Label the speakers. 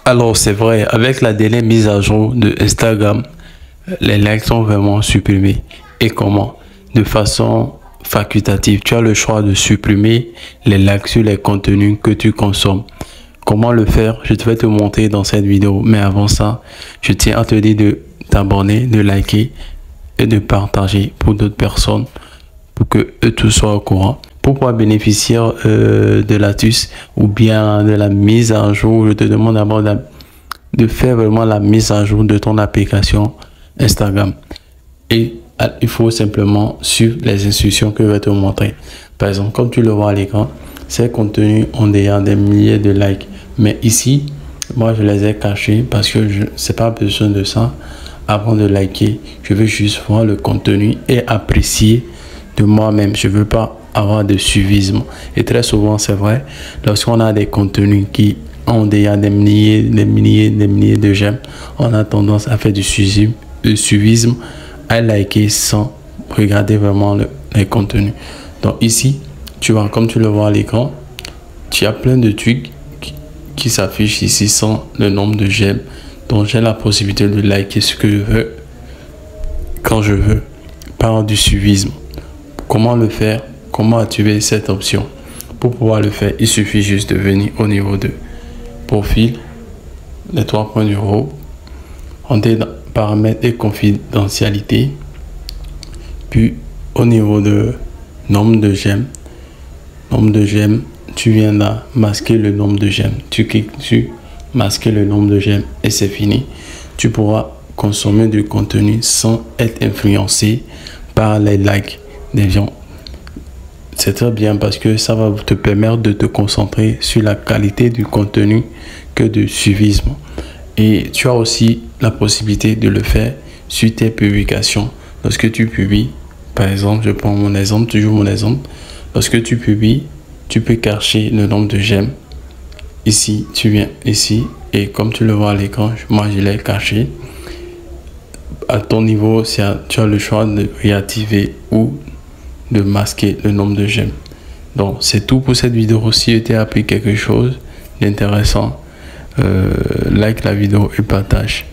Speaker 1: Alors c'est vrai, avec la dernière mise à jour de Instagram, les likes sont vraiment supprimés. Et comment? De façon facultative. Tu as le choix de supprimer les likes sur les contenus que tu consommes. Comment le faire? Je vais te montrer dans cette vidéo. Mais avant ça, je tiens à te dire de t'abonner, de liker et de partager pour d'autres personnes pour que eux tous soient au courant. Pour pouvoir bénéficier de l'astuce ou bien de la mise à jour, je te demande d'abord de faire vraiment la mise à jour de ton application Instagram. Et il faut simplement suivre les instructions que je vais te montrer. Par exemple, comme tu le vois à l'écran, ces contenus ont déjà des milliers de likes. Mais ici, moi, je les ai cachés parce que je n'ai pas besoin de ça. Avant de liker, je veux juste voir le contenu et apprécier de moi-même. Je ne veux pas avoir de suivisme. Et très souvent, c'est vrai, lorsqu'on a des contenus qui ont déjà des milliers de j'aime, on a tendance à faire du suivisme, à liker sans regarder vraiment les contenus. Donc ici, tu vois, comme tu le vois à l'écran, tu as plein de trucs qui s'affichent ici sans le nombre de j'aime. Donc j'ai la possibilité de liker ce que je veux quand je veux, par du suivisme. Comment le faire? Comment activer cette option? Pour pouvoir le faire, il suffit juste de venir au niveau de profil, les 3 points du haut, entrer dans paramètres et confidentialité, puis au niveau de nombre de j'aime, tu viens là masquer le nombre de j'aime, tu cliques sur masquer le nombre de j'aime et c'est fini. Tu pourras consommer du contenu sans être influencé par les likes des gens. C'est très bien parce que ça va te permettre de te concentrer sur la qualité du contenu que de suivisme. Et tu as aussi la possibilité de le faire sur tes publications. Lorsque tu publies, par exemple, je prends mon exemple, toujours mon exemple. Lorsque tu publies, tu peux cacher le nombre de j'aime. Ici, tu viens ici et comme tu le vois à l'écran, moi je l'ai caché. À ton niveau, tu as le choix de réactiver ou de masquer le nombre de j'aime. Donc c'est tout pour cette vidéo. Si tu as appris quelque chose d'intéressant, like la vidéo et partage.